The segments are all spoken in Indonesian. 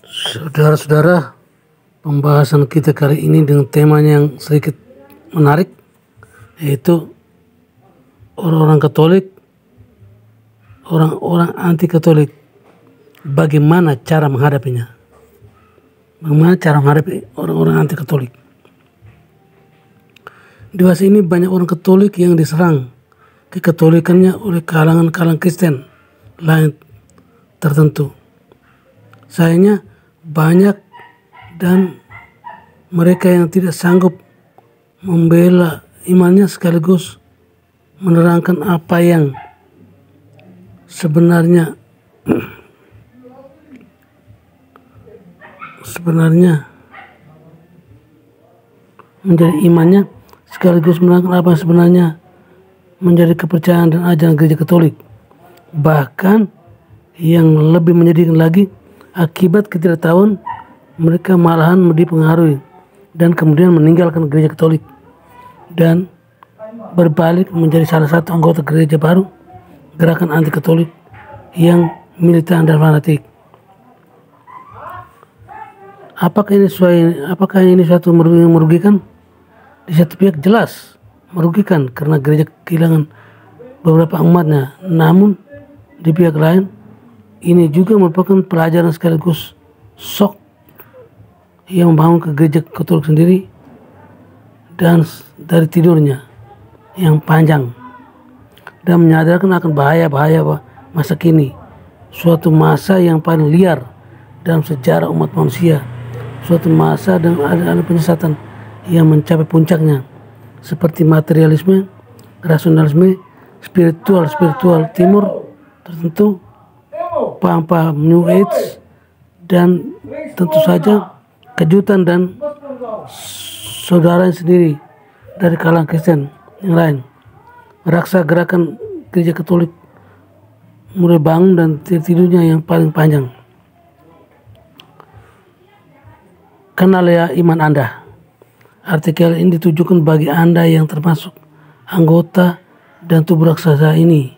Saudara-saudara, pembahasan kita kali ini dengan temanya yang sedikit menarik, yaitu orang-orang Katolik, orang-orang anti-Katolik. Bagaimana cara menghadapinya? Bagaimana cara menghadapi orang-orang anti-Katolik? Di masa ini banyak orang Katolik yang diserang kekatolikannya oleh kalangan-kalangan Kristen lain tertentu. Sayangnya banyak dan mereka yang tidak sanggup membela imannya sekaligus menerangkan apa yang sebenarnya menjadi imannya, sekaligus menerangkan apa yang sebenarnya menjadi kepercayaan dan ajaran gereja Katolik. Bahkan yang lebih menyedihkan lagi, akibat ketidaktahuan mereka malahan dipengaruhi dan kemudian meninggalkan gereja Katolik dan berbalik menjadi salah satu anggota gereja baru, gerakan anti Katolik yang militan dan fanatik. Apakah ini suatu merugikan? Di satu pihak jelas merugikan karena gereja kehilangan beberapa umatnya. Namun di pihak lain ini juga merupakan pelajaran sekaligus shock yang membangun ke gereja Katolik sendiri dan dari tidurnya yang panjang dan menyadarkan akan bahaya-bahaya masa kini, suatu masa yang paling liar dalam sejarah umat manusia, suatu masa dengan ada penyesatan yang mencapai puncaknya seperti materialisme, rasionalisme, spiritual timur tertentu, paham New Age, dan tentu saja kejutan dan saudara sendiri dari kalangan Kristen yang lain. Raksa gerakan gereja Katolik mulai bangun dan tidurnya yang paling panjang. Kenal ya iman Anda. Artikel ini ditujukan bagi Anda yang termasuk anggota dan tubuh raksasa ini,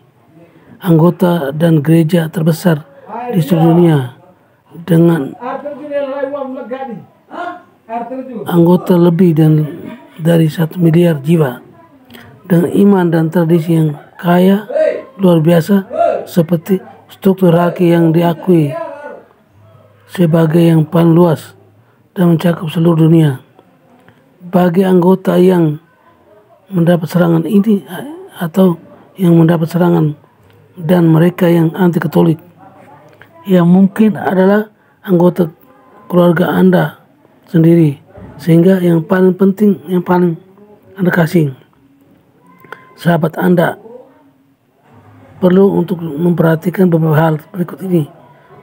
anggota dan gereja terbesar di seluruh dunia dengan anggota lebih dari 1 miliar jiwa, dengan iman dan tradisi yang kaya luar biasa seperti struktur hierarki yang diakui sebagai yang paling luas dan mencakup seluruh dunia. Bagi anggota yang mendapat serangan ini atau yang mendapat serangan dan mereka yang anti Katolik, yang mungkin adalah anggota keluarga Anda sendiri, sehingga yang paling penting, yang paling Anda kasih, sahabat Anda, perlu untuk memperhatikan beberapa hal berikut ini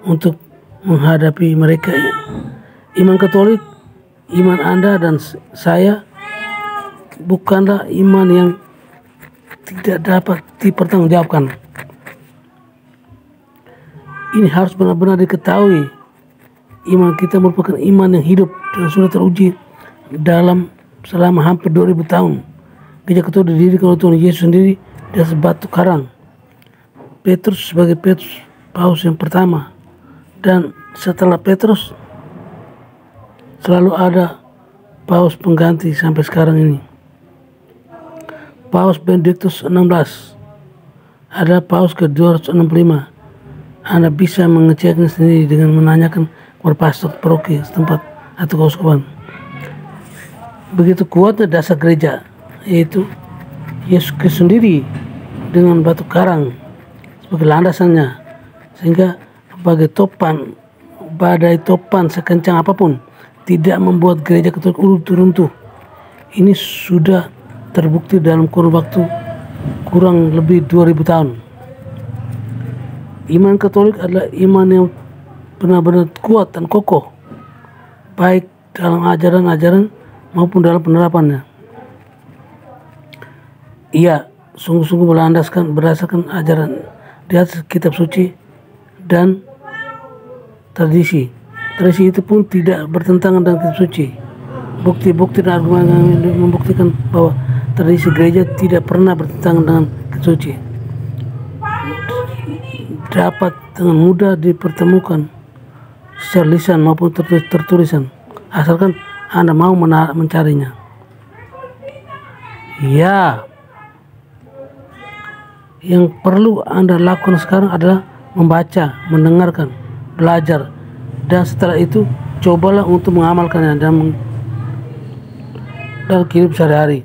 untuk menghadapi mereka. Iman Katolik, iman Anda dan saya bukanlah iman yang tidak dapat dipertanggungjawabkan. Ini harus benar-benar diketahui. Iman kita merupakan iman yang hidup dan sudah teruji selama hampir 2000 tahun. Gereja Katolik didirikan oleh Tuhan Yesus sendiri di atas batu karang. Petrus sebagai Paus yang pertama, dan setelah Petrus selalu ada Paus pengganti sampai sekarang ini. Paus Benediktus XVI adalah Paus ke-265. Anda bisa mengeceknya sendiri dengan menanyakan kepada pastor paroki setempat atau keuskupan. Begitu kuatnya dasar gereja, yaitu Yesus Kristus sendiri dengan batu karang sebagai landasannya, sehingga sebagai topan, badai topan sekencang apapun tidak membuat gereja Katolik runtuh. Ini sudah terbukti dalam kurun waktu kurang lebih 2000 tahun. Iman Katolik adalah iman yang benar-benar kuat dan kokoh, baik dalam ajaran-ajaran maupun dalam penerapannya. Ia sungguh-sungguh berdasarkan ajaran di atas kitab suci dan tradisi. Tradisi itu pun tidak bertentangan dengan kitab suci. Bukti-bukti dan argumen membuktikan bahwa tradisi gereja tidak pernah bertentangan dengan kitab suci. Dapat dengan mudah dipertemukan secara lisan maupun tertulisan, asalkan Anda mau mencarinya. Ya, yang perlu Anda lakukan sekarang adalah membaca, mendengarkan, belajar, dan setelah itu cobalah untuk mengamalkannya dalam kehidupan sehari-hari.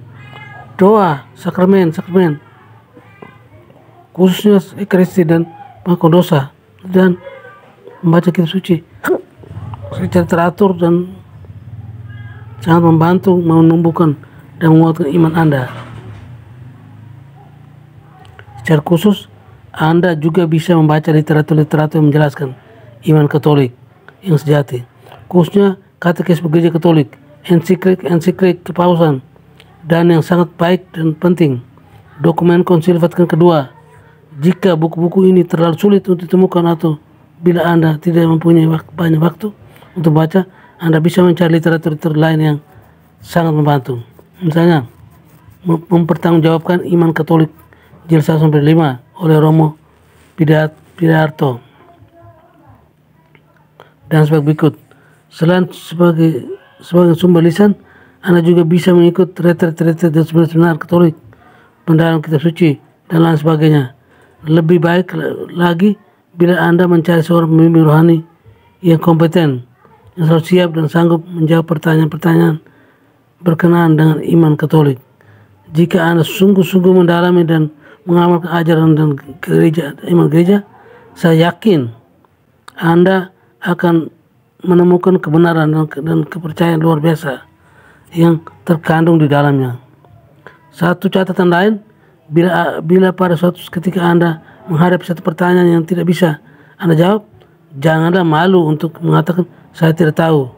Doa, sakramen, khususnya Ekaristi dan pengakuan dosa, dan membaca kitab suci secara teratur dan sangat membantu menumbuhkan dan menguatkan iman Anda. Secara khusus, Anda juga bisa membaca literatur-literatur yang menjelaskan iman Katolik yang sejati, khususnya Katekisme Gereja Katolik, ensiklik kepausan, dan yang sangat baik dan penting, dokumen Konsil Vatikan kedua. Jika buku-buku ini terlalu sulit untuk ditemukan atau bila Anda tidak mempunyai banyak waktu untuk baca, Anda bisa mencari literatur lain yang sangat membantu. Misalnya, mempertanggungjawabkan iman Katolik jilid 1-5 oleh Romo Pidarto. Dan sebagai berikut. Selain sebagai sumber lisan, Anda juga bisa mengikut retret dan seminar Katolik, pendalam kitab suci, dan lain sebagainya. Lebih baik lagi bila Anda mencari seorang pembimbing rohani yang kompeten, yang selalu siap dan sanggup menjawab pertanyaan-pertanyaan berkenaan dengan iman Katolik. Jika Anda sungguh-sungguh mendalami dan mengamalkan ajaran dan iman gereja, saya yakin Anda akan menemukan kebenaran dan kepercayaan luar biasa yang terkandung di dalamnya. Satu catatan lain, bila pada suatu ketika Anda menghadapi satu pertanyaan yang tidak bisa Anda jawab, janganlah malu untuk mengatakan saya tidak tahu.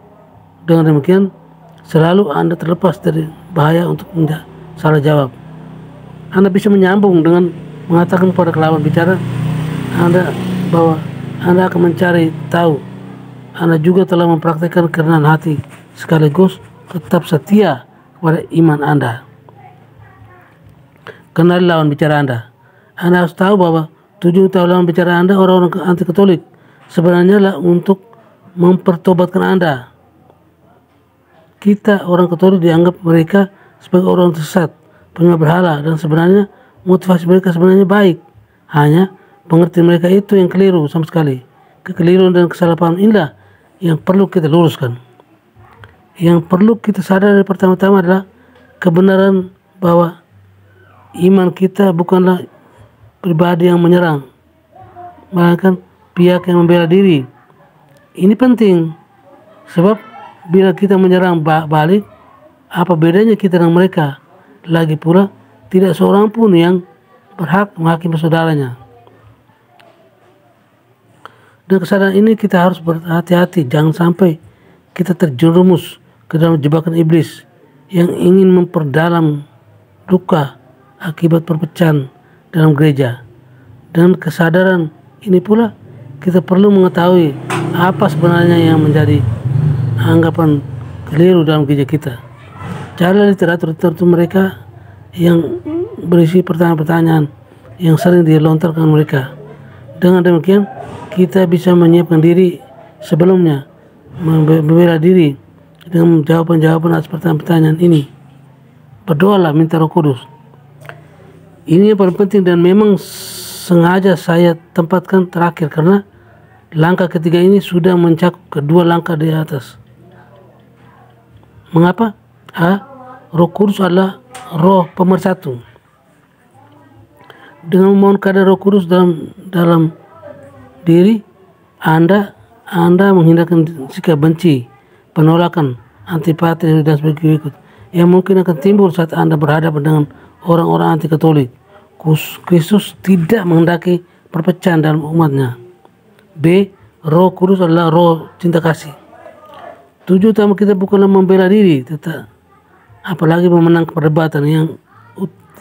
Dengan demikian, selalu Anda terlepas dari bahaya untuk salah jawab. Anda bisa menyambung dengan mengatakan kepada lawan bicara Anda bahwa Anda akan mencari tahu. Anda juga telah mempraktikkan kerendahan hati sekaligus tetap setia kepada iman Anda. Kenali lawan bicara Anda. Anda harus tahu bahwa tujuan utama lawan bicara Anda, orang-orang anti Katolik, sebenarnya lah untuk mempertobatkan Anda. Kita orang Katolik dianggap mereka sebagai orang sesat, penyembah berhala, dan sebenarnya motivasi mereka sebenarnya baik. Hanya pengertian mereka itu yang keliru sama sekali. Kekeliruan dan kesalahpahaman inilah yang perlu kita luruskan. Yang perlu kita sadari pertama-tama adalah kebenaran bahwa iman kita bukanlah pribadi yang menyerang, melainkan pihak yang membela diri. Ini penting, sebab bila kita menyerang balik, apa bedanya kita dengan mereka? Lagi pula, tidak seorang pun yang berhak menghakimi saudaranya. Dan kesadaran ini kita harus berhati-hati, jangan sampai kita terjerumus ke dalam jebakan iblis yang ingin memperdalam duka akibat perpecahan dalam gereja. Dan kesadaran ini pula kita perlu mengetahui apa sebenarnya yang menjadi anggapan keliru dalam gereja kita. Cari literatur mereka yang berisi pertanyaan-pertanyaan yang sering dilontarkan mereka. Dengan demikian, kita bisa menyiapkan diri sebelumnya, membela diri dengan jawaban-jawaban atas pertanyaan-pertanyaan ini. Berdoalah, minta Roh Kudus. Ini yang paling penting dan memang sengaja saya tempatkan terakhir karena langkah ketiga ini sudah mencakup kedua langkah di atas. Mengapa? Roh Kudus adalah roh pemersatu. Dengan memohon kepada Roh Kudus dalam diri Anda menghindarkan sikap benci, penolakan, antipati dan sebagainya berikut yang mungkin akan timbul saat Anda berhadapan dengan orang-orang anti Katolik. Kristus tidak menghendaki perpecahan dalam umatnya. B. Roh Kudus adalah roh cinta kasih. Tujuan utama kita bukanlah membela diri, apalagi memenang perdebatan.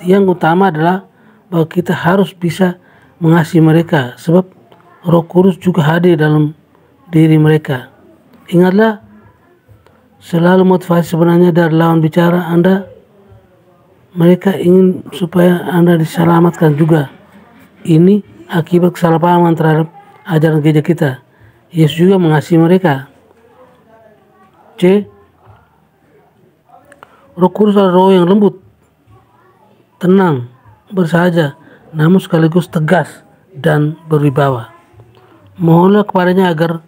Yang utama adalah bahwa kita harus bisa mengasihi mereka, sebab Roh Kudus juga hadir dalam diri mereka. Ingatlah, selalu motivasi sebenarnya dari lawan bicara Anda. Mereka ingin supaya Anda diselamatkan juga. Ini akibat kesalahpahaman terhadap ajaran gereja kita Yesus juga mengasihi mereka. C. Roh Kudus adalah roh yang lembut, tenang, bersahaja, namun sekaligus tegas dan berwibawa. Mohonlah kepadanya agar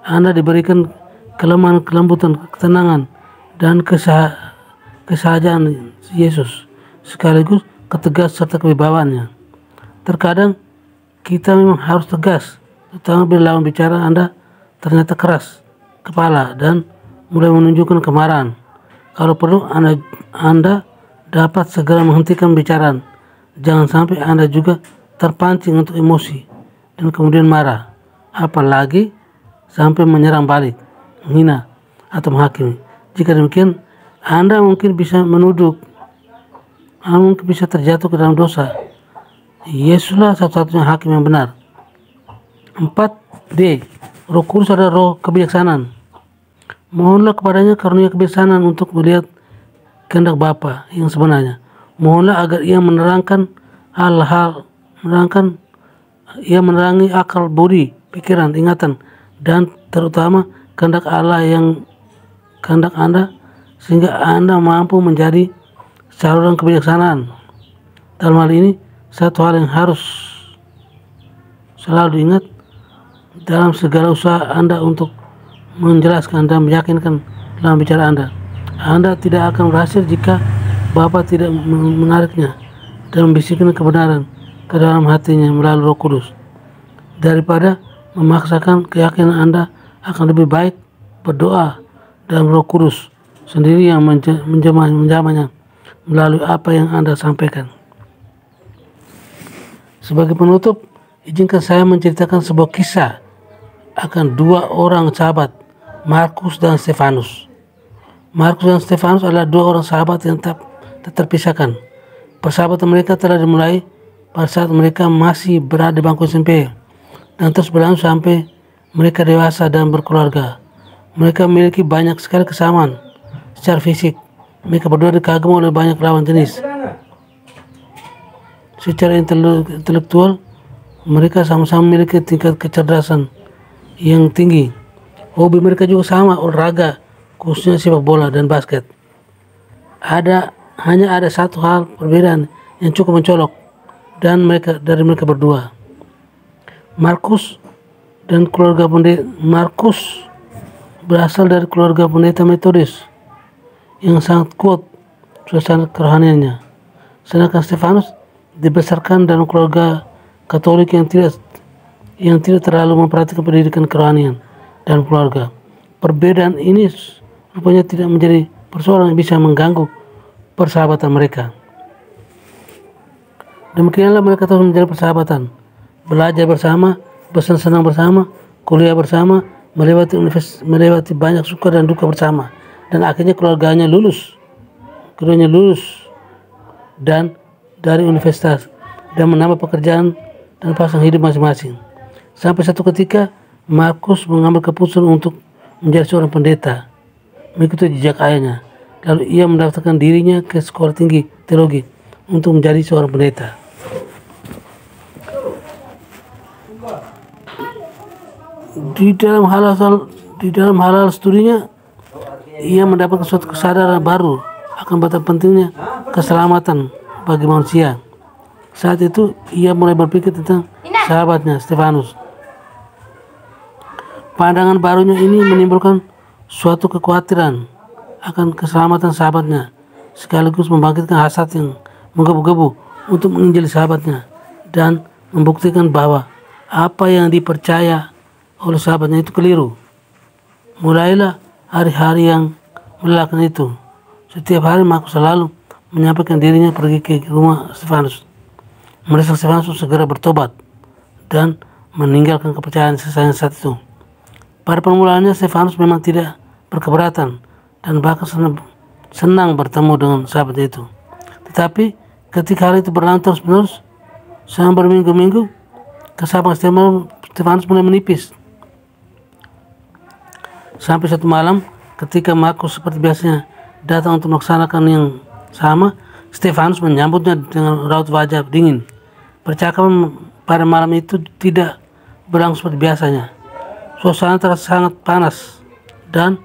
Anda diberikan kelemahan, kelembutan, ketenangan, dan kesahajaan Yesus, sekaligus ketegas serta kewibawaannya. Terkadang kita memang harus tegas, terutama bila lawan bicara Anda ternyata keras kepala dan mulai menunjukkan kemarahan. Kalau perlu Anda dapat segera menghentikan pembicaraan. Jangan sampai Anda juga terpancing untuk emosi dan kemudian marah, apalagi sampai menyerang balik, menghina atau menghakimi. Jika demikian, Anda mungkin bisa menuduh, Anda mungkin bisa terjatuh ke dalam dosa. Yesuslah satu-satunya hakim yang benar. 4D. Roh Kudus adalah roh kebijaksanaan. Mohonlah kepadanya karunia kebijaksanaan untuk melihat kehendak Bapa yang sebenarnya. Mohonlah agar ia menerangkan hal-hal, menerangi akal, budi, pikiran, ingatan, dan terutama kehendak Allah yang kehendak Anda, sehingga Anda mampu menjadi saluran kebijaksanaan. Dalam hal ini, satu hal yang harus selalu diingat dalam segala usaha Anda untuk menjelaskan dan meyakinkan dalam bicara Anda. Anda tidak akan berhasil jika Bapa tidak menariknya dan membisikkan kebenaran ke dalam hatinya melalui Roh Kudus. Daripada memaksakan keyakinan Anda, akan lebih baik berdoa dan Roh Kudus sendiri yang menjamahnya melalui apa yang Anda sampaikan. Sebagai penutup, izinkan saya menceritakan sebuah kisah akan dua orang sahabat, Markus dan Stefanus. Markus dan Stefanus adalah dua orang sahabat yang tak terpisahkan. Persahabatan mereka telah dimulai pada saat mereka masih berada di bangku SMP dan terus berlangsung sampai mereka dewasa dan berkeluarga. Mereka memiliki banyak sekali kesamaan secara fisik. Mereka berdua dikagumi oleh banyak lawan jenis. Secara intelektual, mereka sama-sama memiliki tingkat kecerdasan yang tinggi. Hobi mereka juga sama, olahraga, khususnya sepak bola dan basket. Hanya ada satu hal perbedaan yang cukup mencolok dari mereka berdua. Markus berasal dari keluarga pendeta Metodis yang sangat kuat suasana kerohaniannya. Sedangkan Stefanus dibesarkan dalam keluarga Katolik yang tidak terlalu memperhatikan pendidikan kerohanian dan keluarga. Perbedaan ini rupanya tidak menjadi persoalan yang bisa mengganggu persahabatan mereka. Demikianlah mereka terus menjadi persahabatan, belajar bersama, bersenang-senang bersama, kuliah bersama, melewati banyak suka dan duka bersama, dan akhirnya keduanya lulus dan dari universitas dan menambah pekerjaan dan pasang hidup masing-masing. Sampai satu ketika Markus mengambil keputusan untuk menjadi seorang pendeta, mengikuti jejak ayahnya. Lalu ia mendaftarkan dirinya ke sekolah tinggi teologi untuk menjadi seorang pendeta. Di dalam halal studinya, ia mendapatkan suatu kesadaran baru akan betapa pentingnya keselamatan bagi manusia. Saat itu ia mulai berpikir tentang sahabatnya Stefanus. Pandangan barunya ini menimbulkan suatu kekhawatiran akan keselamatan sahabatnya, sekaligus membangkitkan hasrat yang menggebu-gebu untuk menginjili sahabatnya dan membuktikan bahwa apa yang dipercaya oleh sahabatnya itu keliru. Mulailah hari-hari yang melelahkan itu. Setiap hari Markus selalu menyampaikan dirinya pergi ke rumah Stefanus, mendesak Stefanus segera bertobat dan meninggalkan kepercayaan sesanya saat itu. Pada permulaannya Stefanus memang tidak berkeberatan dan bahkan senang bertemu dengan sahabatnya itu. Tetapi ketika hal itu berlangsung terus-menerus selama berminggu-minggu, kesabaran Stefanus mulai menipis. Sampai satu malam ketika Markus seperti biasanya datang untuk melaksanakan yang sama, Stefanus menyambutnya dengan raut wajah dingin. Percakapan pada malam itu tidak berlangsung seperti biasanya. Suasana terasa sangat panas dan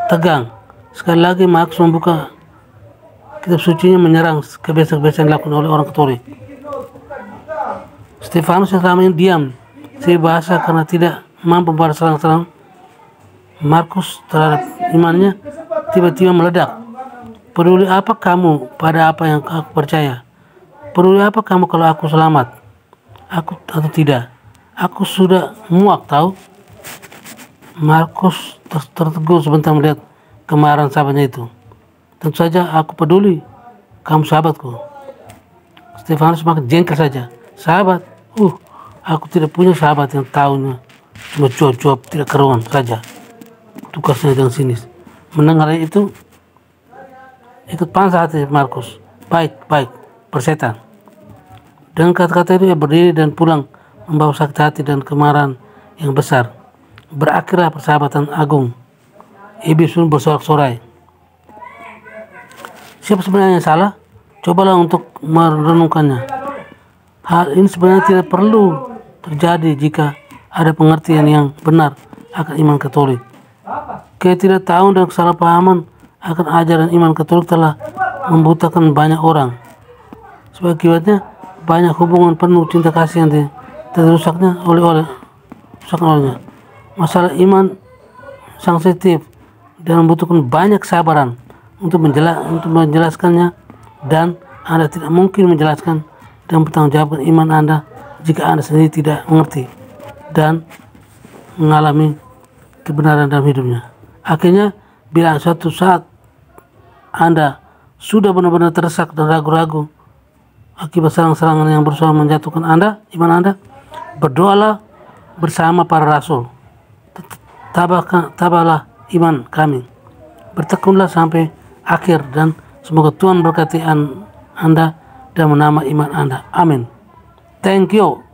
tegang. Sekali lagi Markus membuka kitab sucinya menyerang kebiasaan-kebiasaan yang dilakukan oleh orang Katolik. Stefanus yang selama ini diam, bahasa karena tidak mampu membalas serang-serang Markus terhadap imannya, tiba-tiba meledak. Peduli apa kamu pada apa yang aku percaya? Peduli apa kamu kalau aku selamat? Aku atau tidak? Aku sudah muak tahu. Markus tertegun sebentar melihat kemarahan sahabatnya itu. Tentu saja aku peduli, kamu sahabatku. Stefanus makin jengkel saja. Sahabat? Aku tidak punya sahabat yang tahunya cuma cuap-cuap tidak keruan saja. Tukasnya dengan sinis. Mendengar itu, ikut panas hati Markus. Baik, persetan. Dengan kata-kata itu ia berdiri dan pulang membawa sakit hati dan kemarahan yang besar. Berakhirlah persahabatan agung. Iblis pun bersorak-sorai. Siapa sebenarnya yang salah? Cobalah untuk merenungkannya. Hal ini sebenarnya tidak perlu terjadi jika ada pengertian yang benar akan iman Katolik. Ketidaktahuan dan kesalahpahaman akan ajaran iman Katolik telah membutakan banyak orang. Sebagai akibatnya, banyak hubungan penuh cinta kasih yang terusaknya olehnya. Masalah iman sensitif dan membutuhkan banyak kesabaran untuk menjelaskannya, dan Anda tidak mungkin menjelaskan dan bertanggung jawab iman Anda jika Anda sendiri tidak mengerti dan mengalami kebenaran dalam hidupnya. Akhirnya, bila suatu saat Anda sudah benar-benar terdesak dan ragu-ragu akibat serang-serangan yang berusaha menjatuhkan iman Anda, berdoalah bersama para rasul. Tabahlah iman kami. Bertekunlah sampai akhir dan semoga Tuhan berkati Anda dan menambah iman Anda. Amin. Thank you.